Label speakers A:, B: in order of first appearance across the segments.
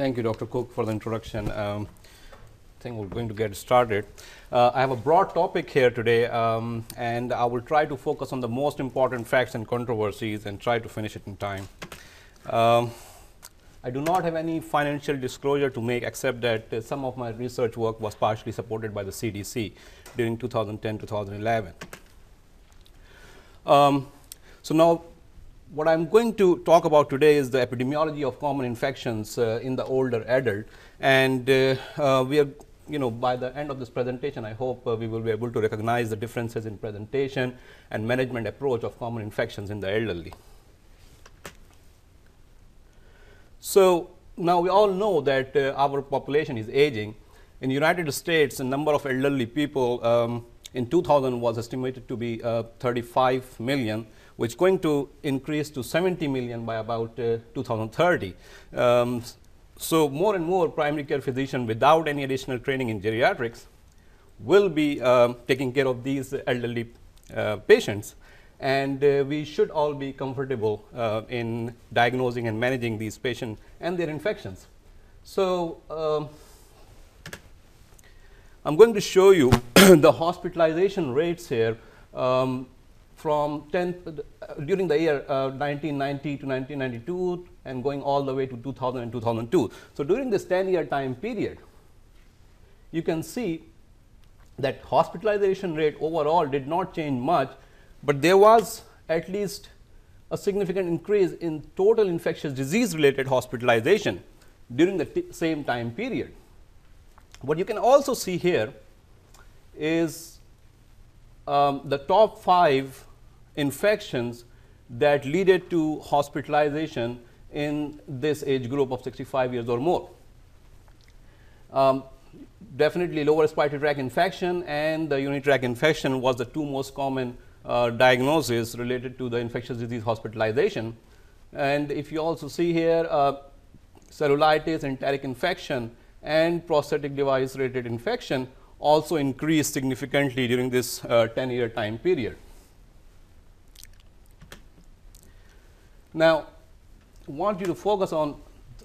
A: Thank you, Dr. Cook, for the introduction. I think we're going to get started. I have a broad topic here today, and I will try to focus on the most important facts and controversies and try to finish it in time. I do not have any financial disclosure to make, except that some of my research work was partially supported by the CDC during 2010-2011. So now, what I'm going to talk about today is the epidemiology of common infections in the older adult, and we are, by the end of this presentation, I hope we will be able to recognize the differences in presentation and management approach of common infections in the elderly. So now we all know that our population is aging. In the United States, the number of elderly people in 2000 was estimated to be 35 million, which is going to increase to 70 million by about 2030. So more and more primary care physicians without any additional training in geriatrics will be taking care of these elderly patients, and we should all be comfortable in diagnosing and managing these patients and their infections. So I'm going to show you the hospitalization rates here from during the year 1990 to 1992 and going all the way to 2000 and 2002. So during this 10-year time period, you can see that hospitalization rate overall did not change much, but there was at least a significant increase in total infectious disease related hospitalization during the same time period. What you can also see here is the top 5 infections that leaded to hospitalization in this age group of 65 years or more. Definitely lower respiratory tract infection and the urinary tract infection was the 2 most common diagnoses related to the infectious disease hospitalization. And if you also see here cellulitis, enteric infection and prosthetic device related infection also increased significantly during this 10-year time period. Now, I want you to focus on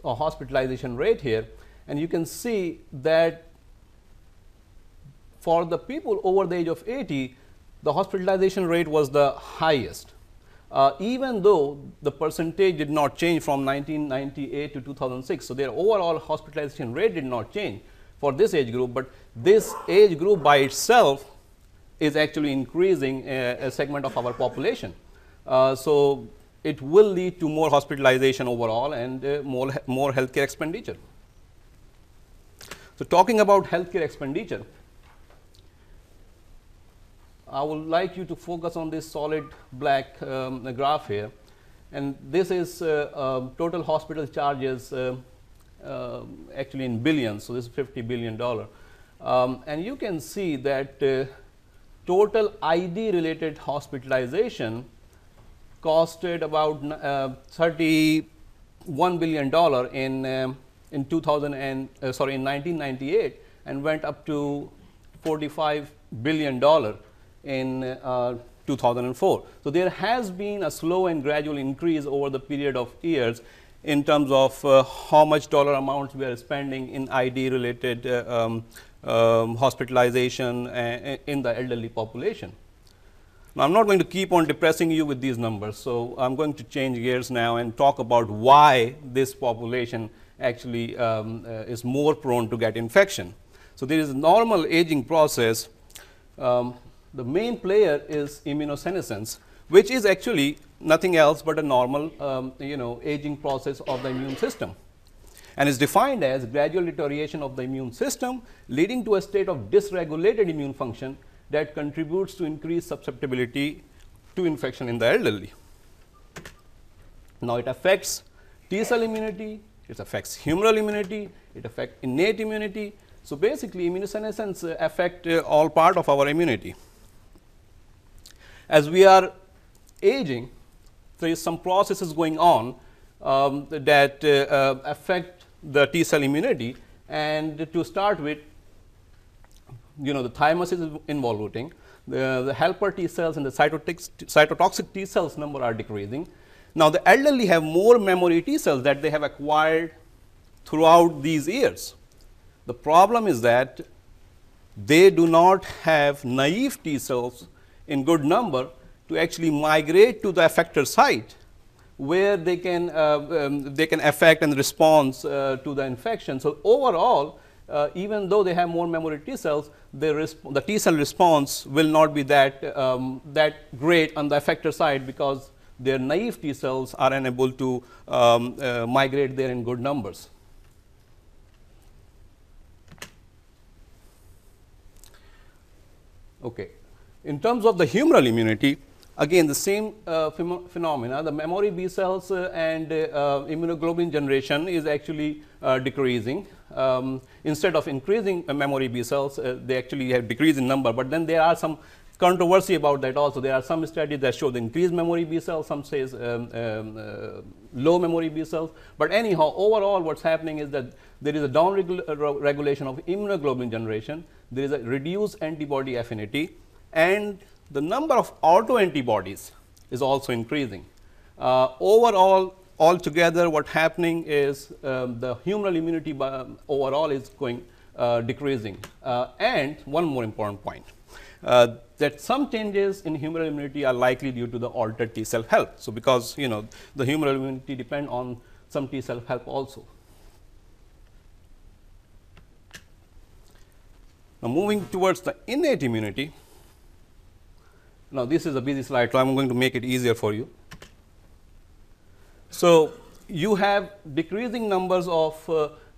A: a hospitalization rate here, and you can see that for the people over the age of 80, the hospitalization rate was the highest, even though the percentage did not change from 1998 to 2006. So, their overall hospitalization rate did not change for this age group, but this age group by itself is actually increasing a segment of our population. So, it will lead to more hospitalization overall and more healthcare expenditure. So, talking about healthcare expenditure, I would like you to focus on this solid black graph here, and this is total hospital charges actually in billions. So, this is $50 billion, and you can see that total ID related hospitalization costed about $31 billion in 1998 and went up to $45 billion in 2004. So, there has been a slow and gradual increase over the period of years in terms of how much dollar amounts we are spending in ID related hospitalization in the elderly population. Now, I am not going to keep on depressing you with these numbers. So, I am going to change gears now and talk about why this population actually is more prone to get infection. So, there is a normal aging process. The main player is immunosenescence, which is actually nothing else but a normal aging process of the immune system, and is defined as gradual deterioration of the immune system leading to a state of dysregulated immune function that contributes to increased susceptibility to infection in the elderly. Now, it affects T cell immunity, it affects humoral immunity, it affects innate immunity. So, basically immunosenescence affect all part of our immunity. As we are aging, there is some processes going on that affect the T cell immunity, and to start with, the thymus is involuting, the helper T cells and the cytotoxic T cells number are decreasing. Now, the elderly have more memory T cells that they have acquired throughout these years. The problem is that they do not have naive T cells in good number to actually migrate to the effector site, where they can affect and respond to the infection. So, overall, even though they have more memory T cells, the T cell response will not be that great on the effector side, because their naive T cells are unable to migrate there in good numbers. Okay. In terms of the humoral immunity, again the same phenomena. The memory B cells and immunoglobulin generation is actually decreasing. Instead of increasing memory B cells, they actually have decreased in number, but then there are some controversy about that also. There are some studies that show the increased memory B cells, some says low memory B cells, but anyhow, overall what's happening is that there is a down regulation of immunoglobulin generation, there is a reduced antibody affinity, and the number of autoantibodies is also increasing. Overall, altogether, what's happening is the humoral immunity overall is going decreasing. And one more important point, that some changes in humoral immunity are likely due to the altered T cell health. So, because the humoral immunity depend on some T cell health also. Now, moving towards the innate immunity. Now, this is a busy slide, so I am going to make it easier for you. So, you have decreasing numbers of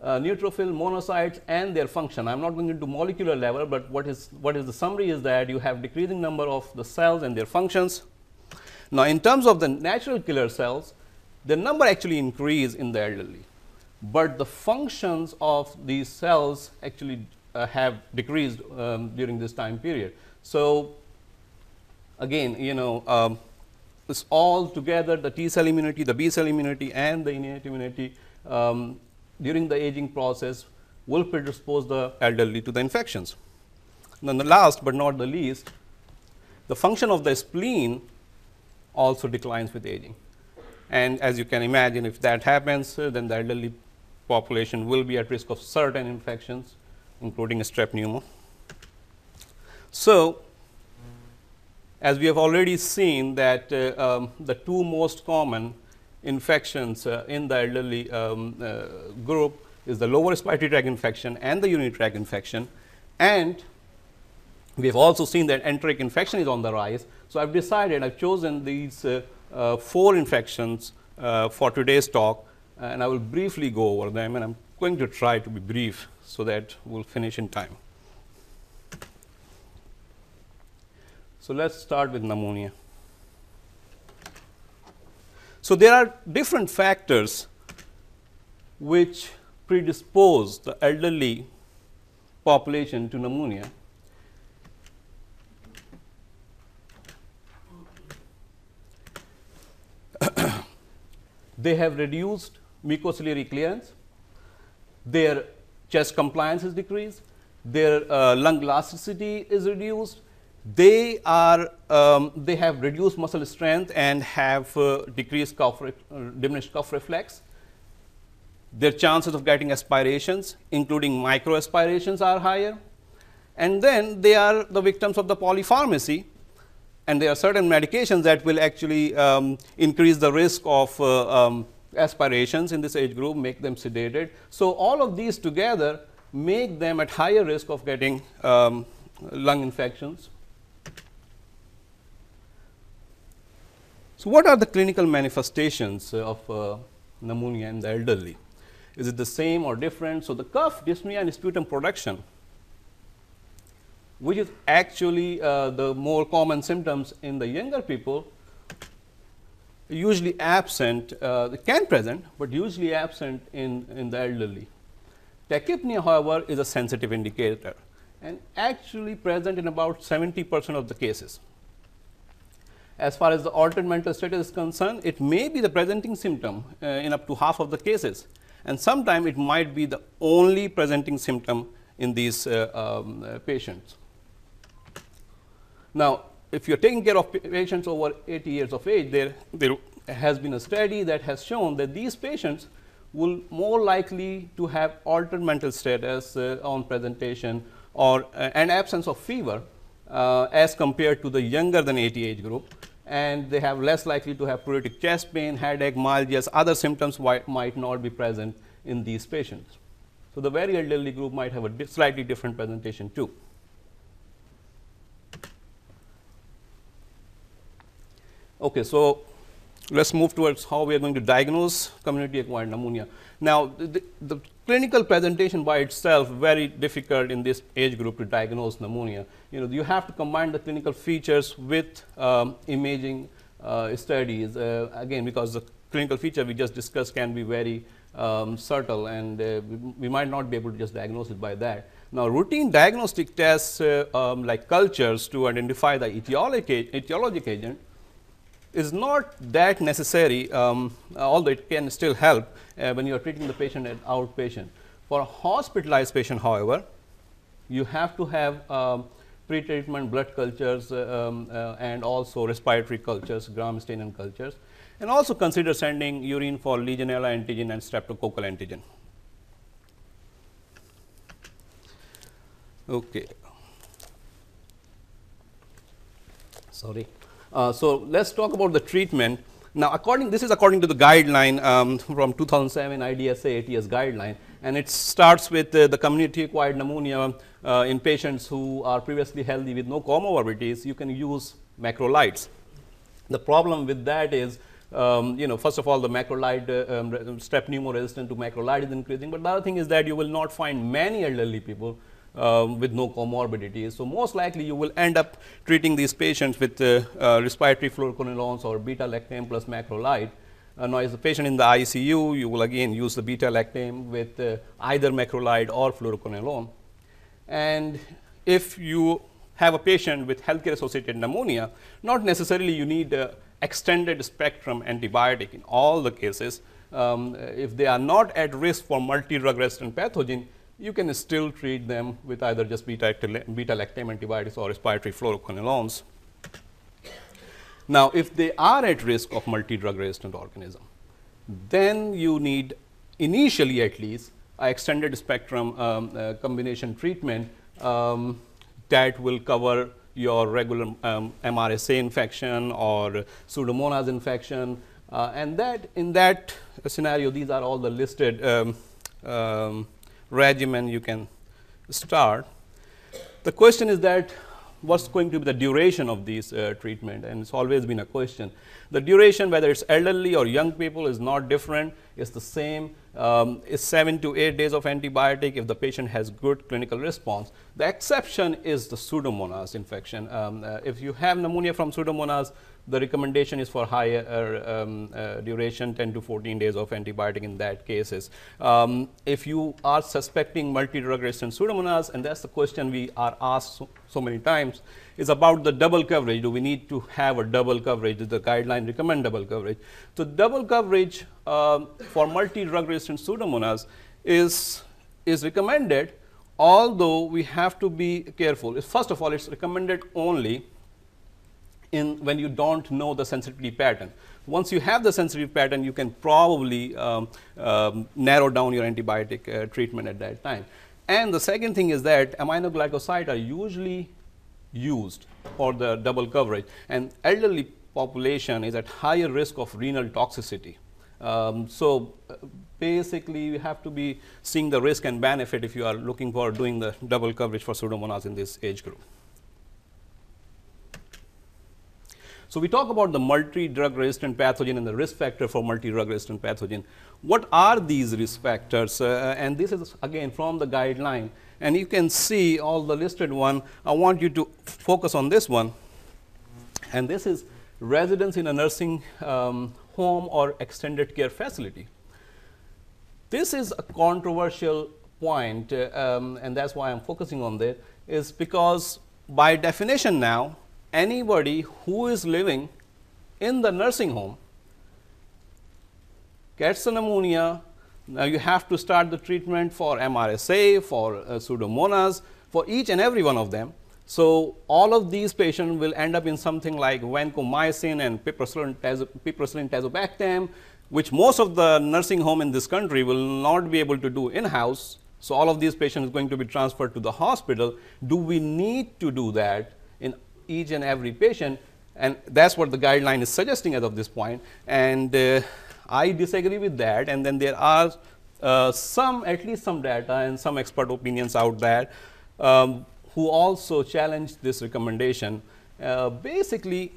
A: neutrophil monocytes and their function. I am not going into molecular level, but what is the summary is that you have decreasing number of the cells and their functions. Now, in terms of the natural killer cells, the number actually increase in the elderly, but the functions of these cells actually have decreased during this time period. So, again, it's all together, the T cell immunity, the B cell immunity, and the innate immunity during the aging process will predispose the elderly to the infections. Then the last but not the least, the function of the spleen also declines with aging. And as you can imagine, if that happens, then the elderly population will be at risk of certain infections, including strep pneumo. So, as we have already seen that the two most common infections in the elderly group is the lower respiratory tract infection and the urinary tract infection, and we have also seen that enteric infection is on the rise. So, I have decided, I have chosen these 4 infections for today's talk, and I will briefly go over them, and I am going to try to be brief so that we will finish in time. So, let us start with pneumonia. So, there are different factors which predispose the elderly population to pneumonia. They have reduced mucociliary clearance, their chest compliance is decreased, their lung elasticity is reduced, they have reduced muscle strength and have decreased diminished cough reflex. Their chances of getting aspirations, including micro aspirations, are higher, and then they are the victims of the polypharmacy, and there are certain medications that will actually increase the risk of aspirations in this age group, make them sedated. So, all of these together make them at higher risk of getting lung infections. So, what are the clinical manifestations of pneumonia in the elderly? Is it the same or different? So, the cough, dyspnea, and sputum production, which is actually the more common symptoms in the younger people, usually absent, they can present, but usually absent in the elderly. Tachypnea, however, is a sensitive indicator and actually present in about 70% of the cases. As far as the altered mental status is concerned, it may be the presenting symptom in up to half of the cases, and sometimes it might be the only presenting symptom in these patients. Now, if you are taking care of patients over 80 years of age, there has been a study that has shown that these patients will more likely to have altered mental status on presentation or an absence of fever as compared to the younger than 80 age group, and they have less likely to have pruritic chest pain, headache, myalgias, other symptoms might not be present in these patients. So, the very elderly group might have a slightly different presentation too. Okay, so let us move towards how we are going to diagnose community acquired pneumonia. Now, the clinical presentation by itself very difficult in this age group to diagnose pneumonia. You have to combine the clinical features with imaging studies, again because the clinical feature we just discussed can be very subtle, and we might not be able to just diagnose it by that. Now, routine diagnostic tests like cultures to identify the etiologic agent is not that necessary, although it can still help when you are treating the patient at outpatient. For a hospitalized patient, however, you have to have pre-treatment blood cultures and also respiratory cultures, Gram-Stainon cultures, and also consider sending urine for Legionella antigen and streptococcal antigen. Okay. Sorry. So, let us talk about the treatment. Now, this is according to the guideline from 2007 IDSA ATS guideline, and it starts with the community acquired pneumonia in patients who are previously healthy with no comorbidities. You can use macrolides. The problem with that is, first of all, the macrolide strep pneumo resistant to macrolide is increasing, but the other thing is that you will not find many elderly people with no comorbidities. So, most likely you will end up treating these patients with respiratory fluoroquinolones or beta-lactam plus macrolide. Now, as the patient in the ICU, you will again use the beta-lactam with either macrolide or fluoroquinolone. And if you have a patient with healthcare associated pneumonia, not necessarily you need extended spectrum antibiotic in all the cases. If they are not at risk for multi-drug resistant pathogen, you can still treat them with either just beta-lactam antibiotics or respiratory fluoroquinolones. Now, if they are at risk of multi-drug resistant organism, then you need initially at least a extended spectrum combination treatment that will cover your regular MRSA infection or Pseudomonas infection, and that in that scenario these are all the listed regimen you can start. The question is that what's going to be the duration of these treatment, and it's always been a question. The duration, whether it's elderly or young people, is not different. It's the same. It's 7 to 8 days of antibiotic if the patient has good clinical response. The exception is the Pseudomonas infection. If you have pneumonia from Pseudomonas, the recommendation is for higher duration, 10 to 14 days of antibiotic in that cases. If you are suspecting multi-drug resistant Pseudomonas, and that's the question we are asked so many times, is about the double coverage. Do we need to have a double coverage? Does the guideline recommend double coverage? So, double coverage for multi-drug resistant Pseudomonas is recommended, although we have to be careful. First of all, it's recommended only when you don't know the sensitivity pattern. Once you have the sensitivity pattern, you can probably narrow down your antibiotic treatment at that time. And the second thing is that aminoglycosides are usually used for the double coverage, and elderly population is at higher risk of renal toxicity. So, basically you have to be seeing the risk and benefit if you are looking for doing the double coverage for Pseudomonas in this age group. So, we talk about the multi-drug resistant pathogen and the risk factor for multi-drug resistant pathogen. What are these risk factors? And this is again from the guideline, and you can see all the listed one. I want you to focus on this one, and this is residence in a nursing home or extended care facility. This is a controversial point, and that's why I'm focusing on that, is because by definition now, anybody who is living in the nursing home gets a pneumonia. Now, you have to start the treatment for MRSA, for Pseudomonas, for each and every one of them. So, all of these patients will end up in something like vancomycin and piperacillin tazobactam, which most of the nursing home in this country will not be able to do in-house. So, all of these patients are going to be transferred to the hospital. Do we need to do that in each and every patient? And that is what the guideline is suggesting as of this point. And I disagree with that. And then there are at least some data and some expert opinions out there who also challenge this recommendation. Basically,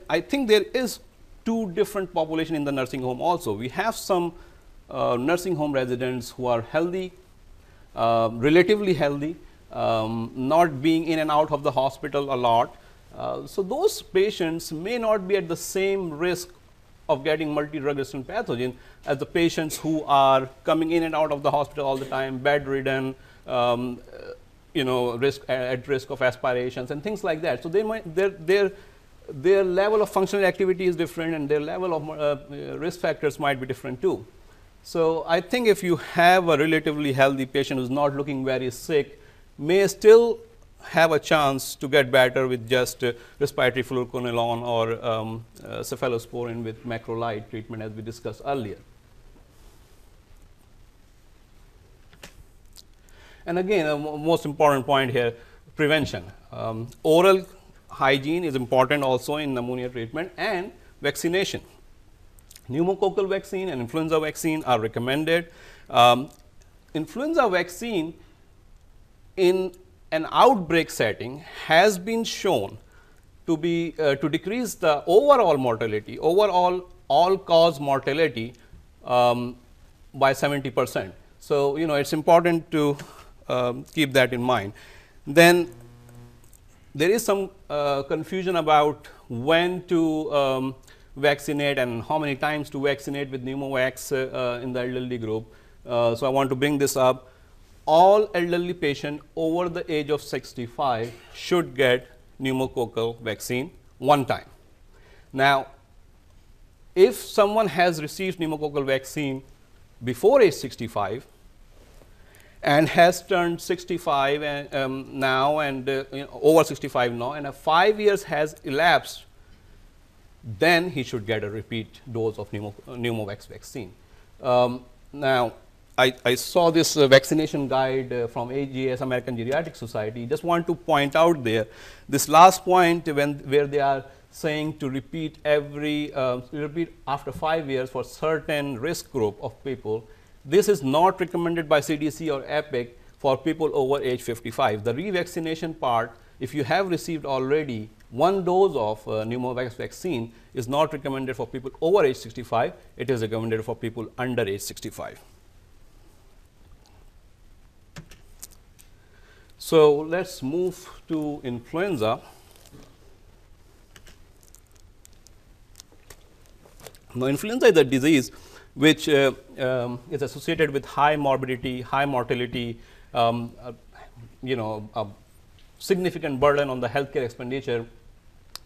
A: I think there is two different population in the nursing home also. We have some nursing home residents who are healthy, relatively healthy, not being in and out of the hospital a lot. So, those patients may not be at the same risk of getting multi-drug-resistant pathogen as the patients who are coming in and out of the hospital all the time, bedridden, at risk of aspirations and things like that. So, they might their level of functional activity is different, and their level of risk factors might be different too. So, I think if you have a relatively healthy patient who is not looking very sick, may still have a chance to get better with just respiratory fluoroquinolone or cephalosporin with macrolide treatment, as we discussed earlier. And again, a most important point here, prevention. Oral hygiene is important also in pneumonia treatment, and vaccination. Pneumococcal vaccine and influenza vaccine are recommended. Influenza vaccine in an outbreak setting has been shown to be to decrease the overall mortality, all cause mortality by 70%. So, it is important to keep that in mind. Then there is some confusion about when to vaccinate and how many times to vaccinate with pneumovax in the elderly group. So, I want to bring this up. All elderly patients over the age of 65 should get pneumococcal vaccine one time. Now, if someone has received pneumococcal vaccine before age 65 and has turned 65 and, now and over 65 now, and 5 years has elapsed, then he should get a repeat dose of pneumovax vaccine. Now, I saw this vaccination guide from AGS, American Geriatric Society. Just want to point out there this last point where they are saying to repeat repeat after 5 years for certain risk group of people. This is not recommended by CDC or EPIC for people over age 55. The revaccination part, if you have received already one dose of pneumovax vaccine, is not recommended for people over age 65. It is recommended for people under age 65. So, let us move to influenza. Now, influenza is a disease which is associated with high morbidity, high mortality, a significant burden on the healthcare expenditure.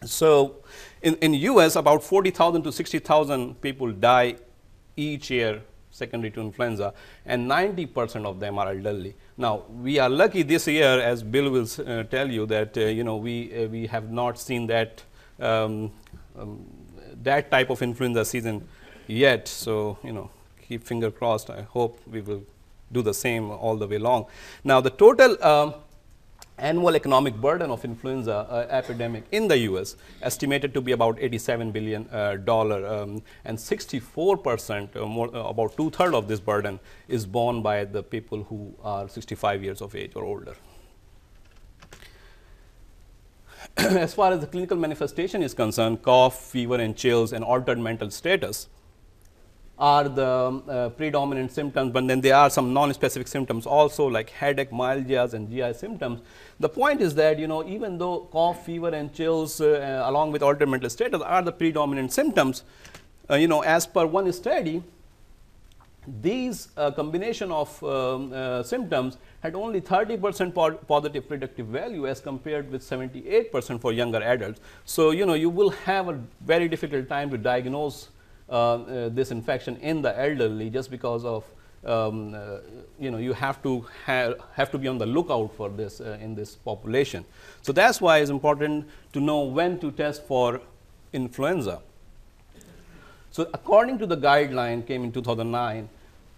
A: So, in US about 40,000 to 60,000 people die each year secondary to influenza, and 90% of them are elderly. Now, we are lucky this year, as Bill will tell you, that we have not seen that that type of influenza season yet. So, keep finger crossed. I hope we will do the same all the way along. Now, the total annual economic burden of influenza epidemic in the US estimated to be about $87 billion, and 64%, more about 2/3 of this burden is borne by the people who are 65 years of age or older. As far as the clinical manifestation is concerned, cough, fever and chills and altered mental status are the predominant symptoms, but then there are some non-specific symptoms also, like headache, myalgias and GI symptoms. The point is that even though cough, fever and chills along with altered mental status are the predominant symptoms, as per one study, these combination of symptoms had only 30% positive predictive value as compared with 78% for younger adults. So, you will have a very difficult time to diagnose this infection in the elderly just because of you have to be on the lookout for this in this population. So that's why it's important to know when to test for influenza. So according to the guideline came in 2009,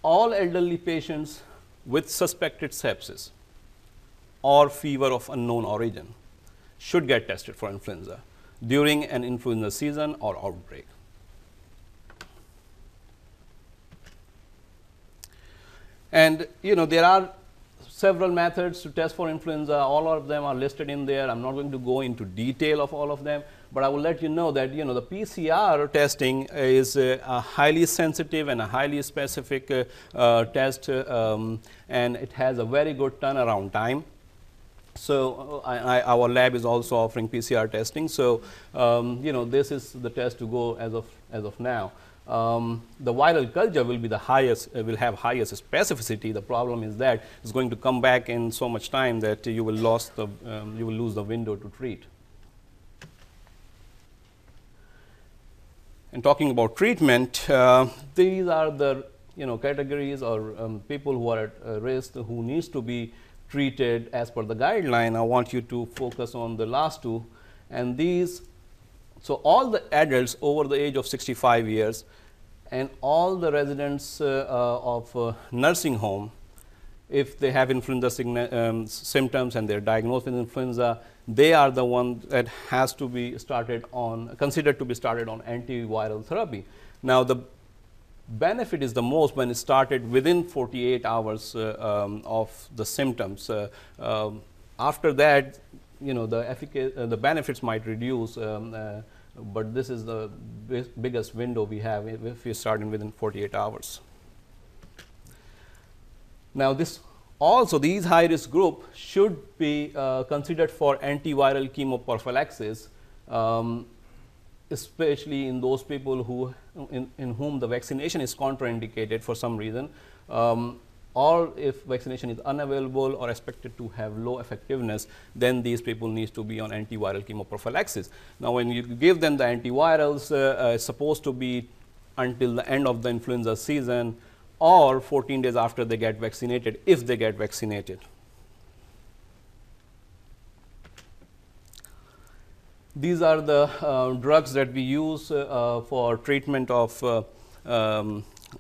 A: all elderly patients with suspected sepsis or fever of unknown origin should get tested for influenza during an influenza season or outbreak. And there are several methods to test for influenza. All of them are listed in there. I'm not going to go into detail of all of them, but I will let you know that the PCR testing is a highly sensitive and a highly specific test, and it has a very good turnaround time. So our lab is also offering PCR testing. So this is the test to go as of now. The viral culture will be the highest, will have highest specificity. The problem is that it's going to come back in so much time that you will lose the window to treat. And talking about treatment, these are the categories or people who are at risk who needs to be treated as per the guideline. I want you to focus on the last two, and these. So all the adults over the age of 65 years and all the residents of nursing home, if they have influenza symptoms and they're diagnosed with influenza, they are the one that has to be considered to be started on antiviral therapy. Now the benefit is the most when it started within 48 hours of the symptoms. After that, the benefits might reduce, but this is the biggest window we have if we start within 48 hours. Now these high risk group should be considered for antiviral chemoprophylaxis, especially in those people who in whom the vaccination is contraindicated for some reason, or if vaccination is unavailable or expected to have low effectiveness, then these people need to be on antiviral chemoprophylaxis. Now when you give them the antivirals, it's supposed to be until the end of the influenza season or 14 days after they get vaccinated, if they get vaccinated. These are the drugs that we use for treatment of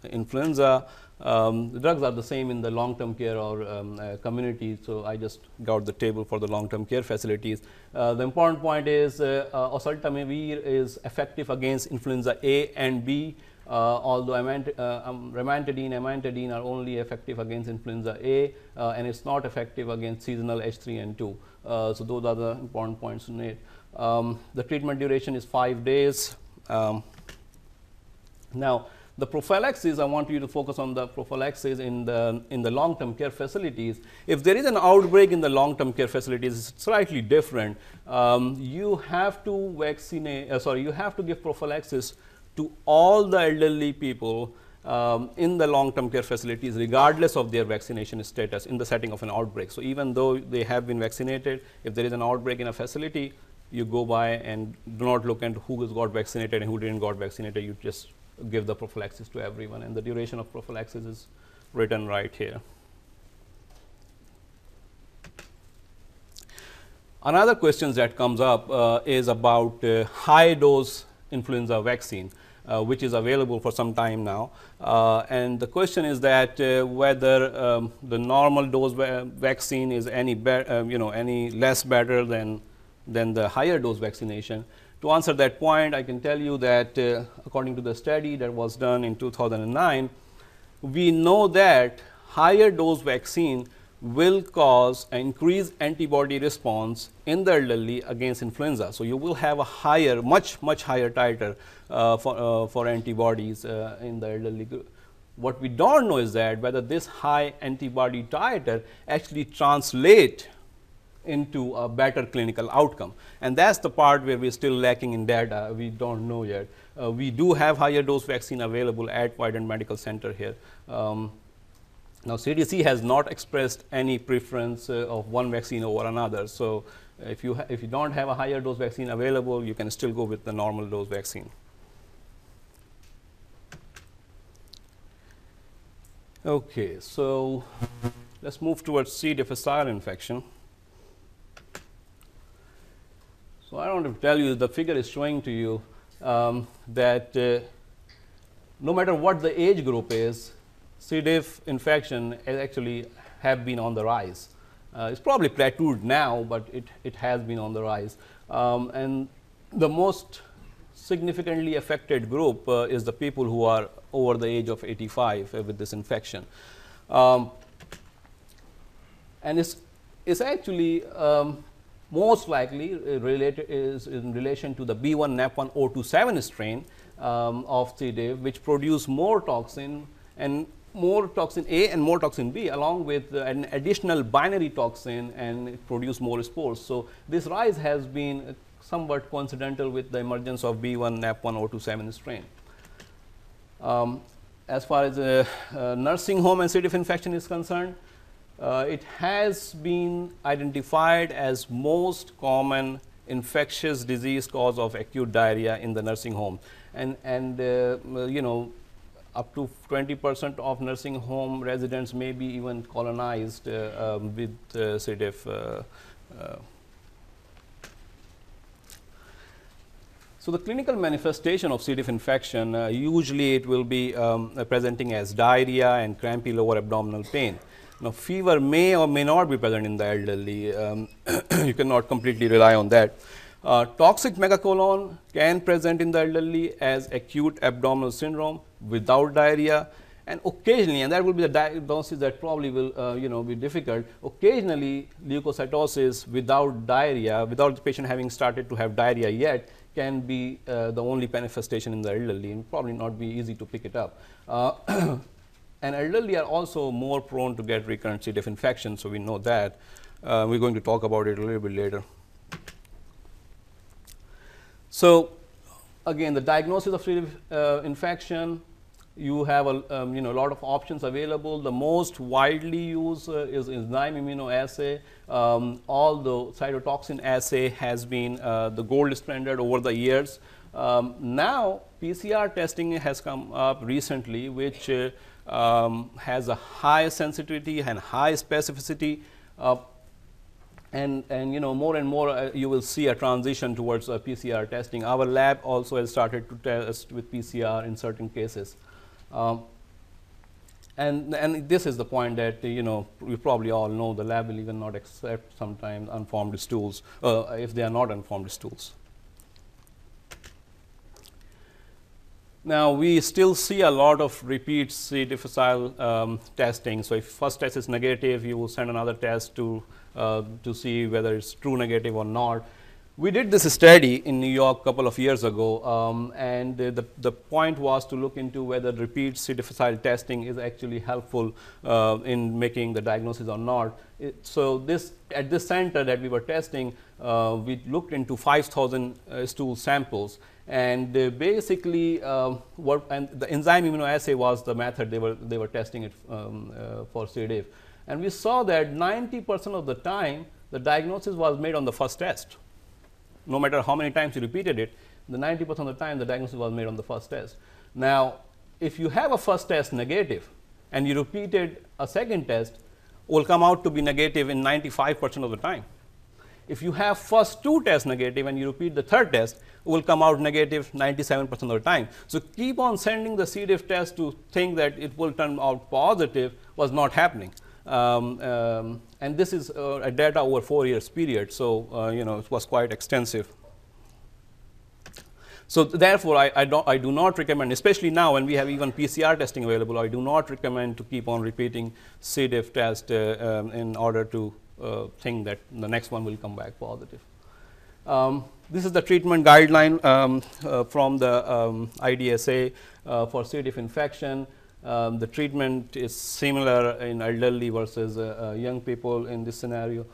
A: influenza. The drugs are the same in the long-term care or community. So I just got the table for the long-term care facilities. The important point is oseltamivir is effective against influenza A and B, although remantadine, amantadine are only effective against influenza A, and it's not effective against seasonal H3 and 2. So those are the important points to note. The treatment duration is 5 days. Now, the prophylaxis, I want you to focus on the prophylaxis in the long-term care facilities. If there is an outbreak in the long-term care facilities, it's slightly different. You have to vaccinate. You have to give prophylaxis to all the elderly people in the long-term care facilities, regardless of their vaccination status in the setting of an outbreak. So even though they have been vaccinated, if there is an outbreak in a facility, you go by and do not look at who has got vaccinated and who didn't got vaccinated. You just give the prophylaxis to everyone, and the duration of prophylaxis is written right here. Another question that comes up is about high dose influenza vaccine, which is available for some time now, and the question is that whether the normal dose vaccine is any less better than the higher dose vaccination. To answer that point, I can tell you that according to the study that was done in 2009, we know that higher dose vaccine will cause an increased antibody response in the elderly against influenza. So you will have a higher, much higher titer for antibodies in the elderly group. What we don't know is that whether this high antibody titer actually translate into a better clinical outcome, and that's the part where we're still lacking in data. We don't know yet. We do have higher dose vaccine available at Vidant Medical Center here. Now CDC has not expressed any preference of one vaccine over another. So if you don't have a higher dose vaccine available, you can still go with the normal dose vaccine. Okay, so let's move towards C. difficile infection. So I don't have to tell you, the figure is showing to you that no matter what the age group is, C. diff infection actually have been on the rise. It's probably plateaued now, but it has been on the rise. And the most significantly affected group is the people who are over the age of 85 with this infection. And it's actually most likely related is in relation to the B1 NAP1 027 strain of C. diff, which produce more toxin and more toxin A and more toxin B, along with an additional binary toxin, and produce more spores. So this rise has been somewhat coincidental with the emergence of B1 NAP1 027 strain. As far as nursing home and C. diff infection is concerned, it has been identified as most common infectious disease cause of acute diarrhea in the nursing home, and you know, up to 20% of nursing home residents may be even colonized with C. diff. So the clinical manifestation of C. diff infection, usually it will be presenting as diarrhea and crampy lower abdominal pain. Now, fever may or may not be present in the elderly. You cannot completely rely on that. Toxic megacolon can present in the elderly as acute abdominal syndrome without diarrhea, and occasionally, and that will be the diagnosis that probably will you know, be difficult. Occasionally, leukocytosis without diarrhea, without the patient having started to have diarrhea yet, can be the only manifestation in the elderly, and probably not be easy to pick it up. And elderly are also more prone to get recurrent C. diff infection, so we know that. We're going to talk about it a little bit later. So again, the diagnosis of C. diff infection, you have a you know, lot of options available. The most widely used is enzyme immunoassay. Although cytotoxin assay has been the gold standard over the years. Now PCR testing has come up recently, which has a high sensitivity and high specificity, and you know, more and more you will see a transition towards PCR testing. Our lab also has started to test with PCR in certain cases. And this is the point that you know, we probably all know, the lab will even not accept sometimes unformed stools if they are not unformed stools. Now, we still see a lot of repeat C. difficile testing. So if first test is negative, you will send another test to see whether it's true negative or not. We did this study in New York a couple of years ago, and the point was to look into whether repeat C. difficile testing is actually helpful in making the diagnosis or not. So this, at this center that we were testing, we looked into 5,000 stool samples, and basically and the enzyme immunoassay was the method they were testing it for C. diff. And we saw that 90% of the time the diagnosis was made on the first test. No matter how many times you repeated it, the 90% of the time the diagnosis was made on the first test. Now, if you have a first test negative and you repeated a second test, it will come out to be negative in 95% of the time. If you have first two tests negative and you repeat the third test, it will come out negative 97% of the time. So keep on sending the C. diff test to think that it will turn out positive was not happening. And this is a data over 4 years period. So you know, it was quite extensive. So therefore, I do not recommend, especially now when we have even PCR testing available, I do not recommend to keep on repeating C. diff test in order to think that the next one will come back positive. This is the treatment guideline from the IDSA for C. diff infection. The treatment is similar in elderly versus young people in this scenario.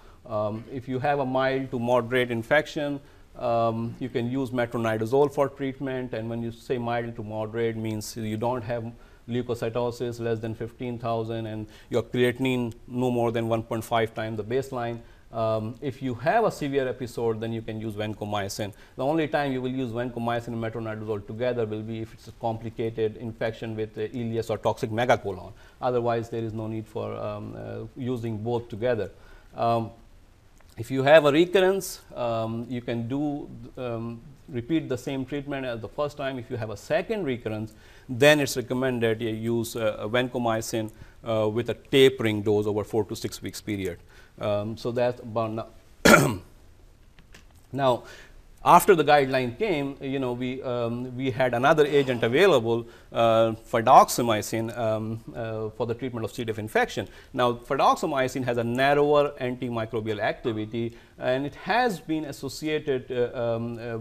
A: If you have a mild to moderate infection, you can use metronidazole for treatment, and when you say mild to moderate, means you don't have leukocytosis less than 15,000 and your creatinine no more than 1.5 times the baseline. If you have a severe episode, then you can use vancomycin. The only time you will use vancomycin and metronidazole together will be if it's a complicated infection with ileus or toxic megacolon. Otherwise, there is no need for using both together. If you have a recurrence, you can do repeat the same treatment as the first time. If you have a second recurrence, then it's recommended you use vancomycin with a tapering dose over 4 to 6 weeks period. So that's about now. Now, after the guideline came, we had another agent available, Fidaxomicin, for the treatment of C. diff infection. Now, Fidaxomicin has a narrower antimicrobial activity, and it has been associated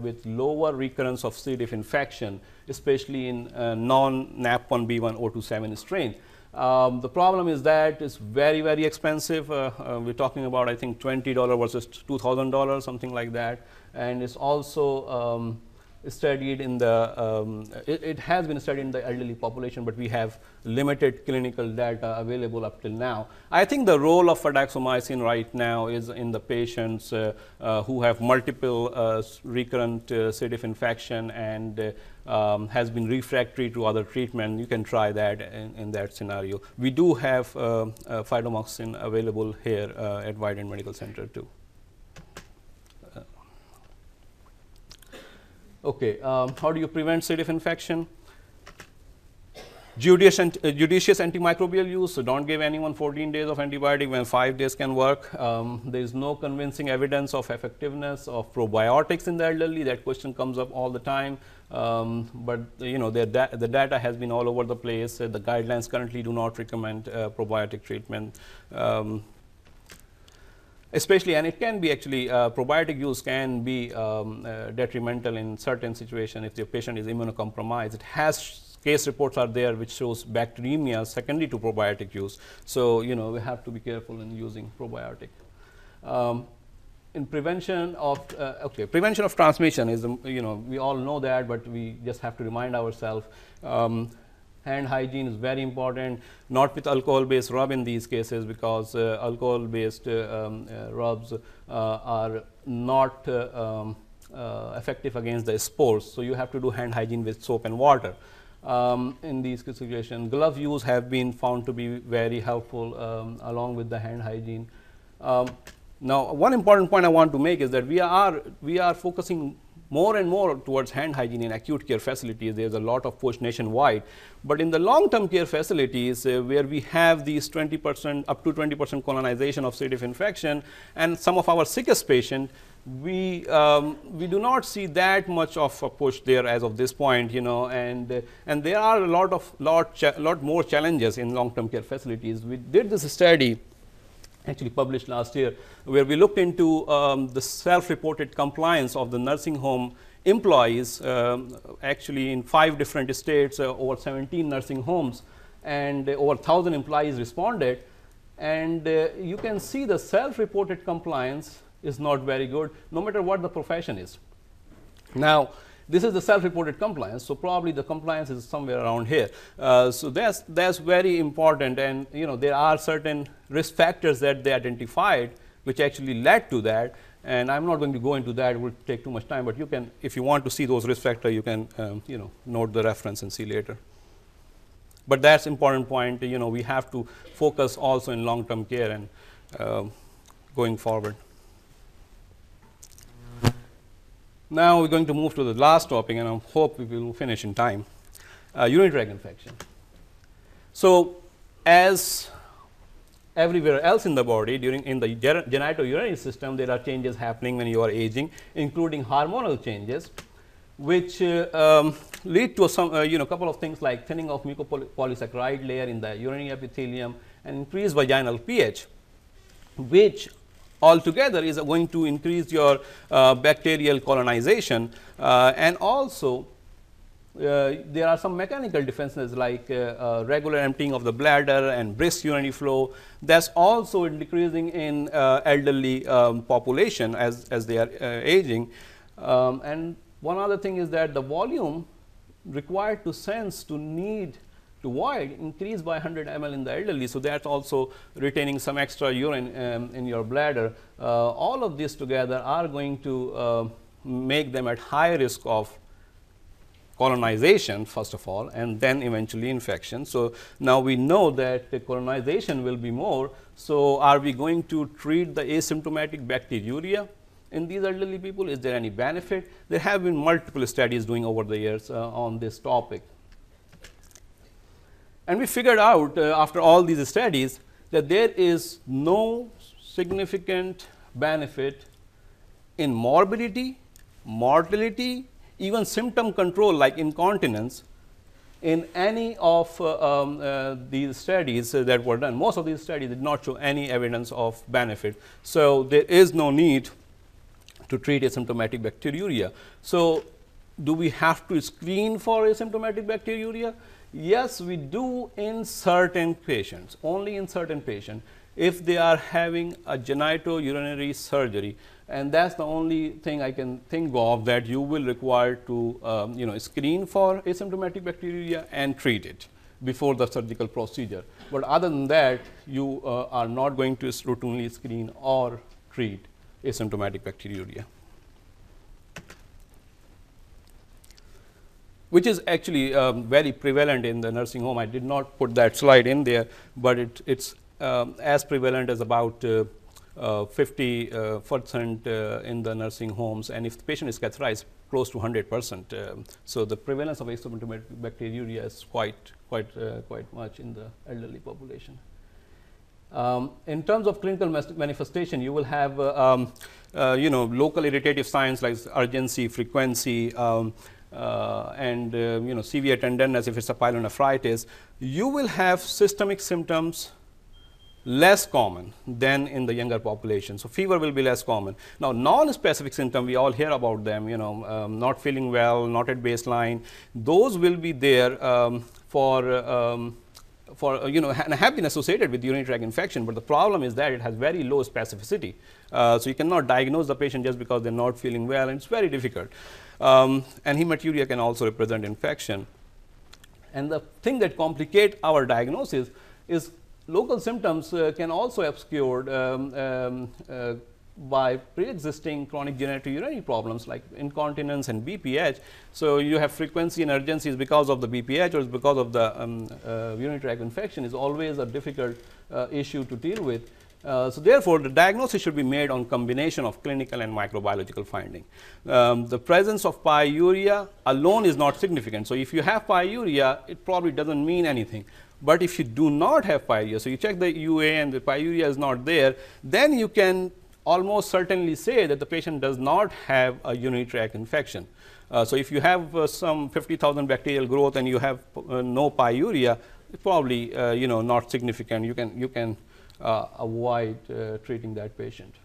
A: with lower recurrence of C. diff infection, especially in non-NAP1B1 027 strain. The problem is that it's very, very expensive. We're talking about, I think, $20 versus $2,000, something like that. And it's also studied in the, it has been studied in the elderly population, but we have limited clinical data available up till now. I think the role of Fidaxomicin right now is in the patients who have multiple recurrent C. diff infection and has been refractory to other treatment. You can try that in that scenario. We do have Fidaxomicin available here at Widen Medical Center too. Okay, how do you prevent C. diff infection? Judicious antimicrobial use, so don't give anyone 14 days of antibiotic when 5 days can work. There is no convincing evidence of effectiveness of probiotics in the elderly. That question comes up all the time, but the data has been all over the place. The guidelines currently do not recommend probiotic treatment. Especially, and it can be actually, probiotic use can be detrimental in certain situations if the patient is immunocompromised. It has case reports are there which shows bacteremia secondary to probiotic use. So, we have to be careful in using probiotic. In prevention of, prevention of transmission is, we all know that, but we just have to remind ourselves. Hand hygiene is very important, not with alcohol-based rub in these cases, because alcohol-based rubs are not effective against the spores. So, you have to do hand hygiene with soap and water. In these situations, glove use have been found to be very helpful along with the hand hygiene. Now, one important point I want to make is that we are focusing more and more towards hand hygiene in acute care facilities. There's a lot of push nationwide, but in the long-term care facilities where we have these 20% up to 20% colonization of C. diff infection and some of our sickest patients, we do not see that much of a push there as of this point, and there are a lot more challenges in long-term care facilities. We did this study, actually published last year, where we looked into the self-reported compliance of the nursing home employees, actually in 5 different states, over 17 nursing homes, and over 1,000 employees responded. And you can see the self-reported compliance is not very good, no matter what the profession is. Now, this is the self-reported compliance, so probably the compliance is somewhere around here. So that's very important, and there are certain risk factors that they identified which actually led to that, and I'm not going to go into that, it would take too much time, but you can, if you want to see those risk factors, you can note the reference and see later. But that's important point, we have to focus also in long-term care and going forward. Now, we're going to move to the last topic, and I hope we will finish in time, urinary tract infection. So, as everywhere else in the body, in the genitourinary system, there are changes happening when you are aging, including hormonal changes, which lead to some, couple of things like thinning of mucopolysaccharide layer in the urinary epithelium and increased vaginal pH, which altogether is going to increase your bacterial colonization, and also there are some mechanical differences like regular emptying of the bladder and brisk urinary flow. That's also decreasing in elderly population as they are aging. And one other thing is that the volume required to sense to need to void increase by 100 ml in the elderly. So, that is also retaining some extra urine in your bladder. All of these together are going to make them at high risk of colonization first of all, and then eventually infection. So, now we know that the colonization will be more. So, are we going to treat the asymptomatic bacteriuria in these elderly people? Is there any benefit? There have been multiple studies doing over the years on this topic. And we figured out after all these studies that there is no significant benefit in morbidity, mortality, even symptom control like incontinence in any of these studies that were done. Most of these studies did not show any evidence of benefit. So, there is no need to treat asymptomatic bacteriuria. So, do we have to screen for asymptomatic bacteriuria? Yes, we do in certain patients, only in certain patients, if they are having a genitourinary surgery, and that is the only thing I can think of that you will require to screen for asymptomatic bacteriuria and treat it before the surgical procedure. But other than that, you are not going to routinely screen or treat asymptomatic bacteriuria, which is actually very prevalent in the nursing home. I did not put that slide in there, but it's as prevalent as about 50% in the nursing homes, and if the patient is catheterized, close to 100%. So, the prevalence of asymptomatic bacteriuria is quite much in the elderly population. In terms of clinical manifestation, you will have local irritative signs like urgency, frequency, and severe tenderness if it's a pyelonephritis. You will have systemic symptoms less common than in the younger population. So, fever will be less common. Now, non-specific symptom, we all hear about them, not feeling well, not at baseline, those will be there and have been associated with urinary tract infection, but the problem is that it has very low specificity. So, you cannot diagnose the patient just because they are not feeling well, and it is very difficult. And hematuria can also represent infection. And the thing that complicates our diagnosis is local symptoms can also obscured by pre-existing chronic genitourinary problems like incontinence and BPH. So, you have frequency and urgencies because of the BPH or because of the urinary tract infection is always a difficult issue to deal with. So, therefore, the diagnosis should be made on combination of clinical and microbiological finding. The presence of pyuria alone is not significant. So, if you have pyuria, it probably does not mean anything. But if you do not have pyuria, so you check the UA and the pyuria is not there, then you can almost certainly say that the patient does not have a urinary tract infection. So, if you have some 50,000 bacterial growth and you have no pyuria, it's probably not significant. You can avoid treating that patient.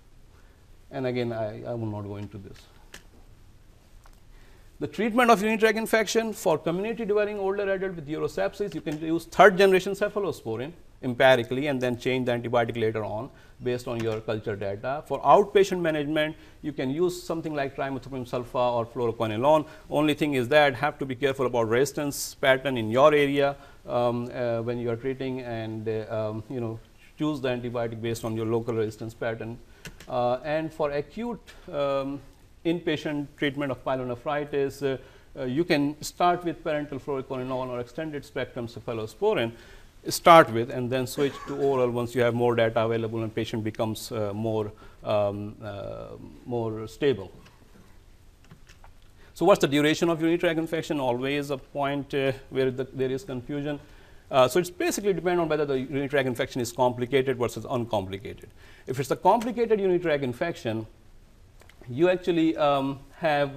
A: And again, I will not go into this. The treatment of urinary tract infection for community dwelling older adult with urosepsis, you can use third generation cephalosporin empirically and then change the antibiotic later on based on your culture data. For outpatient management, you can use something like trimethoprim sulfa or fluoroquinolone. Only thing is that have to be careful about resistance pattern in your area when you are treating, and choose the antibiotic based on your local resistance pattern. And for acute inpatient treatment of pyelonephritis, you can start with parenteral fluoroquinolone or extended spectrum cephalosporin, start with, and then switch to oral once you have more data available and patient becomes more stable. So, what is the duration of urinary tract infection? Always a point where there is confusion. So, it is basically depend on whether the urinary tract infection is complicated versus uncomplicated. If it is a complicated urinary tract infection, you actually have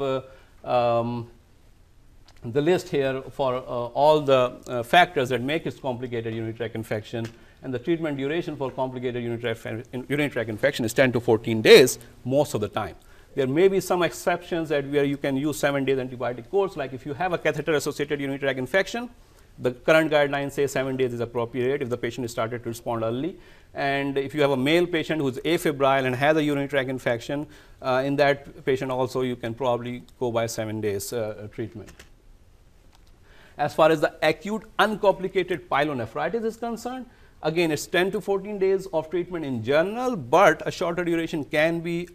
A: the list here for all the factors that make it complicated urinary tract infection, and the treatment duration for complicated urinary tract infection is 10 to 14 days most of the time. There may be some exceptions that where you can use 7 days antibiotic course, like if you have a catheter associated urinary tract infection, the current guidelines say 7 days is appropriate if the patient is started to respond early. And if you have a male patient who is afebrile and has a urinary tract infection, in that patient also you can probably go by 7 days treatment. As far as the acute uncomplicated pyelonephritis is concerned, again, it's 10 to 14 days of treatment in general, but a shorter duration can be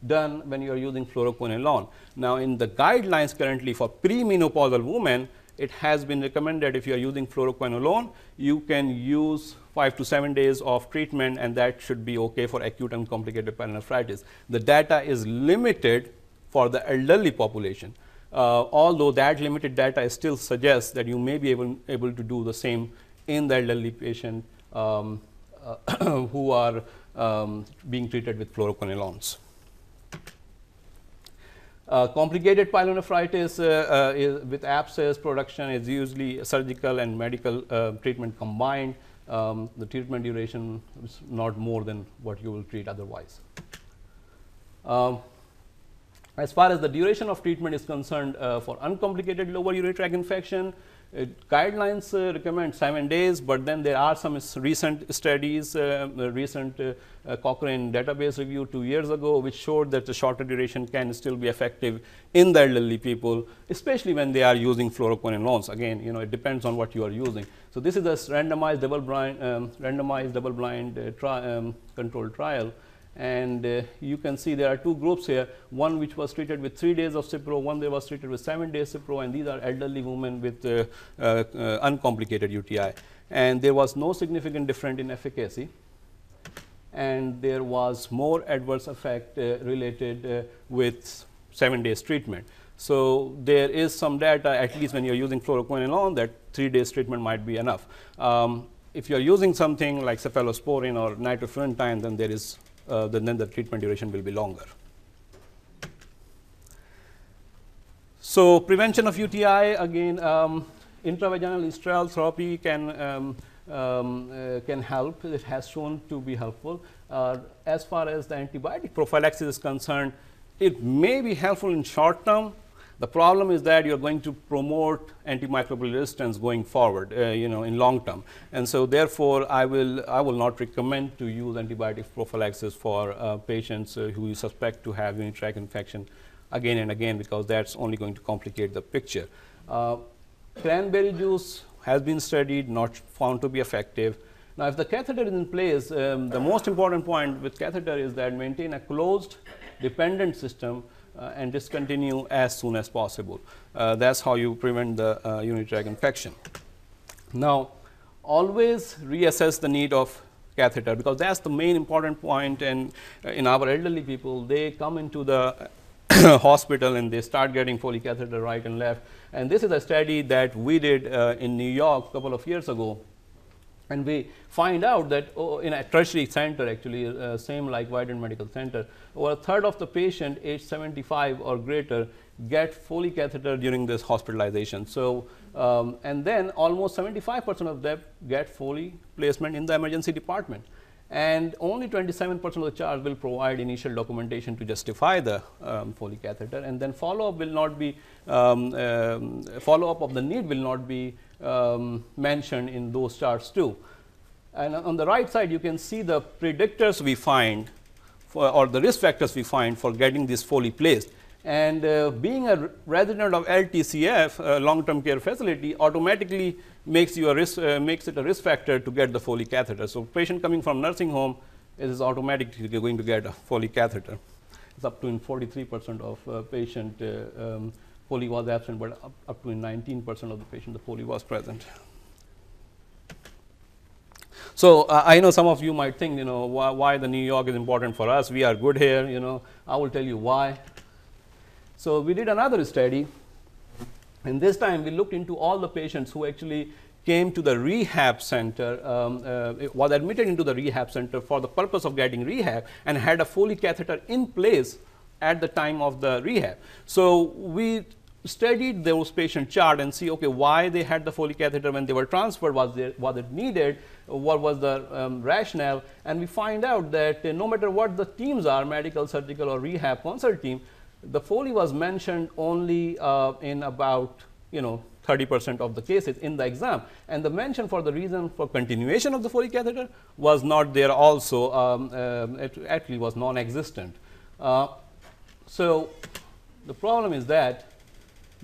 A: done when you are using fluoroquinolone. Now, in the guidelines currently for premenopausal women, it has been recommended if you are using fluoroquinolone, you can use 5 to 7 days of treatment, and that should be okay for acute uncomplicated pyelonephritis. The data is limited for the elderly population. Although that limited data still suggests that you may be able to do the same in the elderly patient who are being treated with fluoroquinolones. Complicated pyelonephritis with abscess production is usually surgical and medical treatment combined. The treatment duration is not more than what you will treat otherwise. As far as the duration of treatment is concerned, for uncomplicated lower urinary tract infection, guidelines recommend 7 days, but then there are some recent studies, recent Cochrane database review 2 years ago, which showed that the shorter duration can still be effective in the elderly people, especially when they are using fluoroquinolones. Again, it depends on what you are using. So this is a randomized double-blind controlled trial. And you can see there are 2 groups here, one which was treated with 3 days of Cipro, one that was treated with 7 days Cipro, and these are elderly women with uncomplicated UTI. And there was no significant difference in efficacy, and there was more adverse effect related with 7 days treatment. So there is some data, at least when you are using fluoroquinolone, that 3 days treatment might be enough. If you are using something like cephalosporin or nitrofurantoin, then there is then the treatment duration will be longer. So prevention of UTI, again, intravaginal sterile therapy can help. It has shown to be helpful. As far as the antibiotic prophylaxis is concerned, it may be helpful in short term. The problem is that you are going to promote antimicrobial resistance going forward, in long term. And so therefore, I will not recommend to use antibiotic prophylaxis for patients who you suspect to have urinary tract infection again and again, because that's only going to complicate the picture. Cranberry juice has been studied, not found to be effective. Now, if the catheter is in place, the most important point with catheter is that maintain a closed dependent system and discontinue as soon as possible. That's how you prevent the urinary tract infection. Now, always reassess the need of catheter, because that's the main important point. And in our elderly people, they come into the hospital and they start getting Foley catheter right and left. And this is a study that we did in New York a couple of years ago. And we find out that in a tertiary center, actually, same like Vidant Medical Center, over a third of the patient age 75 or greater get Foley catheter during this hospitalization. So, and then almost 75% of them get Foley placement in the emergency department. And only 27% of the charge will provide initial documentation to justify the Foley catheter, and then follow-up will not be, follow-up of the need will not be mentioned in those charts too. And on the right side, you can see the predictors we find for, or the risk factors we find for getting this Foley placed. And being a resident of LTCF, long-term care facility, automatically makes you a risk, makes it a risk factor to get the Foley catheter. So, patient coming from nursing home is automatically going to get a Foley catheter. It's up to 43% of patient Foley was absent, but up to 19% of the patient the Foley was present. So, I know some of you might think, why the New York is important for us. We are good here, I will tell you why. So, we did another study, and this time we looked into all the patients who actually came to the rehab center, was admitted into the rehab center for the purpose of getting rehab and had a Foley catheter in place at the time of the rehab. So, we studied those patient chart and see, okay, why they had the Foley catheter when they were transferred, was it needed, what was the rationale, and we find out that no matter what the teams are, medical, surgical or rehab consult team, the Foley was mentioned only in about 30% of the cases in the exam, and the mention for the reason for continuation of the Foley catheter was not there also, it actually was non-existent. So, the problem is that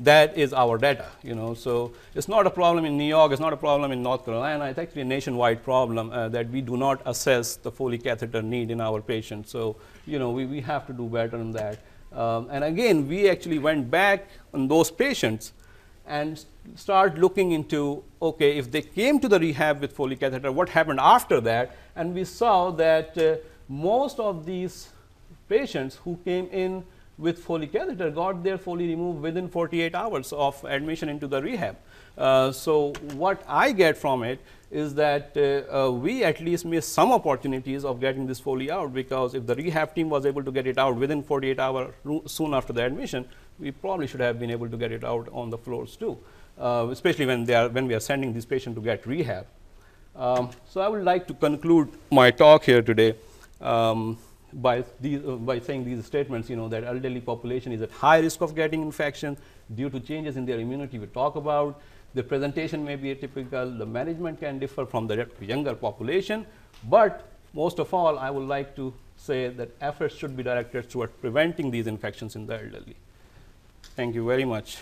A: that is our data. So it's not a problem in New York, it's not a problem in North Carolina, it's actually a nationwide problem that we do not assess the Foley catheter need in our patients. So we have to do better on that. And again, we actually went back on those patients and start looking into, okay, if they came to the rehab with Foley catheter, what happened after that? And we saw that most of these patients who came in with Foley catheter got their Foley removed within 48 hours of admission into the rehab. So what I get from it is that we at least missed some opportunities of getting this Foley out, because if the rehab team was able to get it out within 48 hours soon after the admission, we probably should have been able to get it out on the floors too, especially when we are sending these patients to get rehab. So I would like to conclude my talk here today by saying these statements, that elderly population is at high risk of getting infection due to changes in their immunity we talk about. The presentation may be atypical, the management can differ from the younger population, but most of all, I would like to say that efforts should be directed toward preventing these infections in the elderly. Thank you very much.